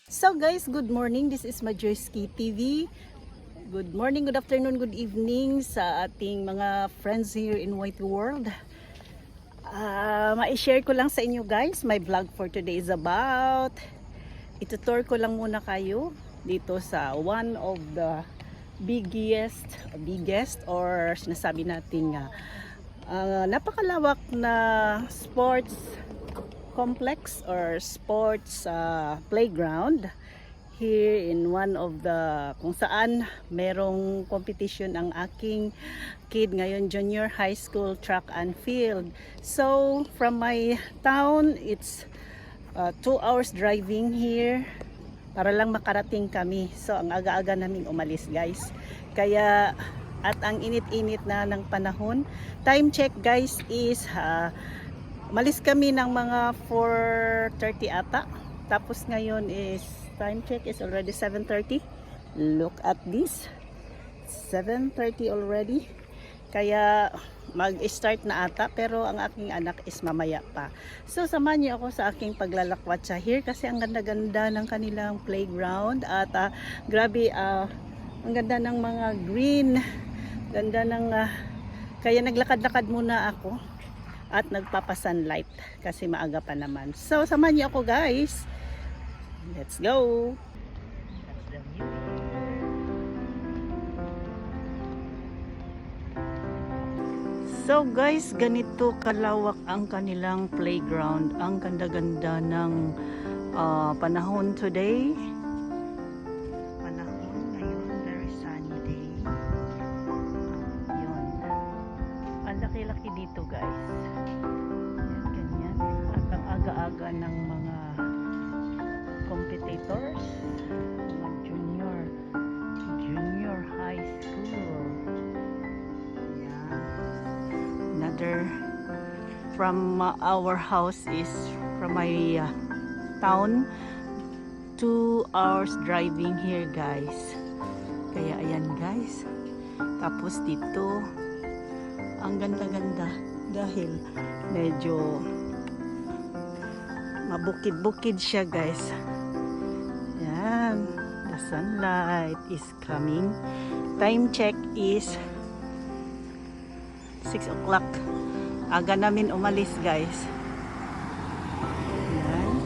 So guys, good morning. This is Majoyski TV. Good morning, good afternoon, good evening sa ating mga friends here in White World. Ma-share ko lang sa inyo guys, my vlog for today is about itutour ko lang muna kayo dito sa one of the biggest or sinasabi nating napakalawak na sports complex or sports playground here in one of the kung saan merong competition ang aking kid ngayon, junior high school track and field. So from my town, it's 2 hours driving here para lang makarating kami. So ang aga-aga naming umalis guys, kaya at ang init-init na ng panahon. Time check guys is umalis kami ng mga 4:30 ata. Tapos ngayon is time check is already 7:30. Look at this. 7:30 already. Kaya mag-start na ata pero ang aking anak is mamaya pa. So samahan niyo ako sa aking paglalakwatsa here kasi ang ganda-ganda ng kanilang playground at grabe ang ganda ng mga green. Ganda ng kaya naglakad-lakad muna ako at nagpapasunlight kasi maaga pa naman. So samahan niyo ako guys. Let's go. That's the view. So guys, ganito kalawak ang kanilang playground. Ang ganda-ganda ng panahon today. Panahon ngayon, very sunny day. Yun. Ang laki-laki dito guys. Yan, ganyan. At ang aga-aga ng mga competitors, mga junior high school. Yan. Another from our house is from my town, 2 hours driving here guys. Kaya ayan guys. Tapos dito ang ganda-ganda dahil medyo mabukid-bukid siya guys. Yan, the sunlight is coming. Time check is 6 o'clock. Aga namin umalis guys. Yan.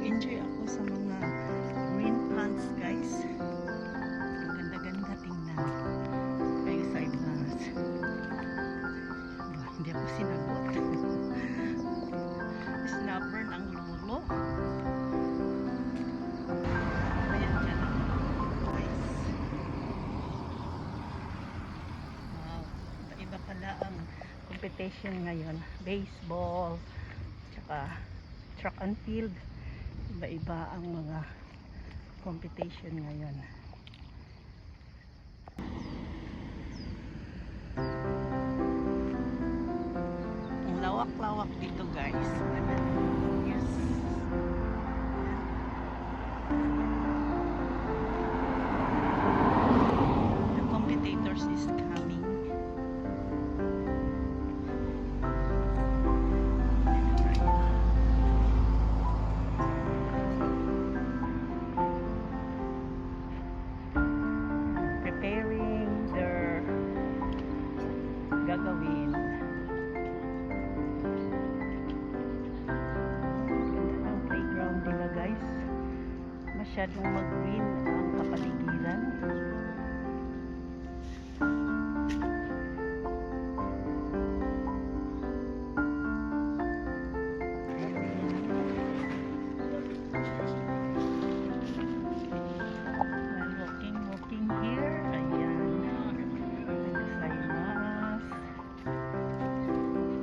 Enjoy ako sa mga green plants guys. Ang ganda-ganda tingnan. Kaya side plants. Hindi ako sinagot. Snapper ng lolo. Ayan dyan guys. Wow. Iba pala ang competition ngayon. Baseball. Tsaka track and field. Iba-iba ang mga competition ngayon. Ang lawak-lawak dito guys. Yes. The competitors is coming. Gagawin. Ganda ng playground nila guys. Masyadong mag-green ang kapaligiran. Walking here. Ayan.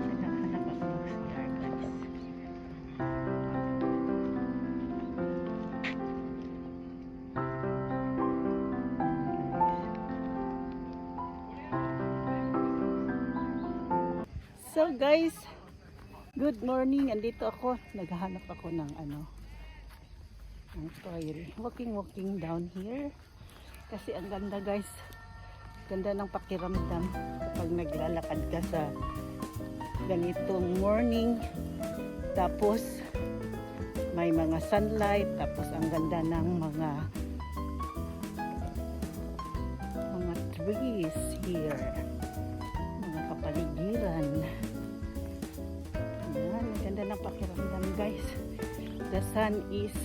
Naghahanap ako ng CR guys. So guys, good morning. Andito ako, naghahanap ako ng ng trail. Walking down here. Kasi ang ganda guys. Ganda ng pakiramdam kapag naglalakad ka sa ganitong morning. Tapos may mga sunlight, tapos ang ganda ng mga trees here. Mga kapaligiran. Ayan, ang ganda ng pakiramdam guys. The sun is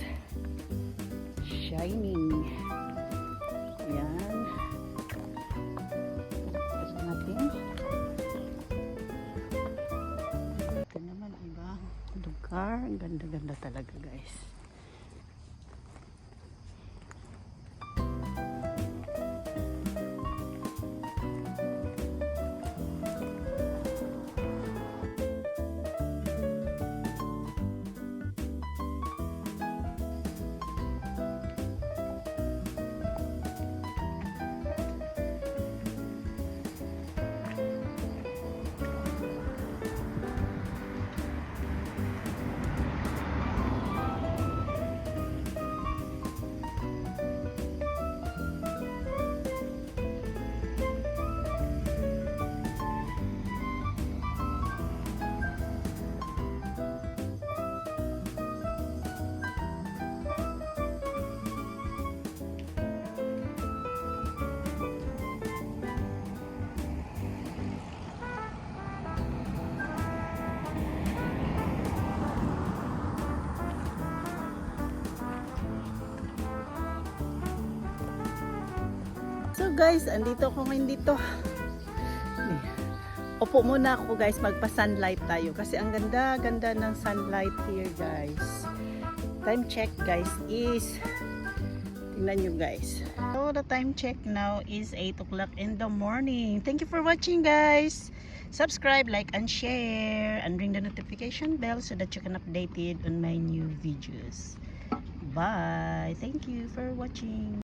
shining. Ayan. Tapos natin. Ito naman ibang lugar. Ang ganda-ganda talaga guys. So guys, andito ako ngayon dito. Upo muna ako guys, magpa-sunlight tayo kasi ang ganda-ganda ng sunlight here guys. Time check guys is, tingnan nyo guys. So the time check now is 8 o'clock in the morning. Thank you for watching guys. Subscribe, like, and share, and ring the notification bell so that you can update it on my new videos. Bye. Thank you for watching.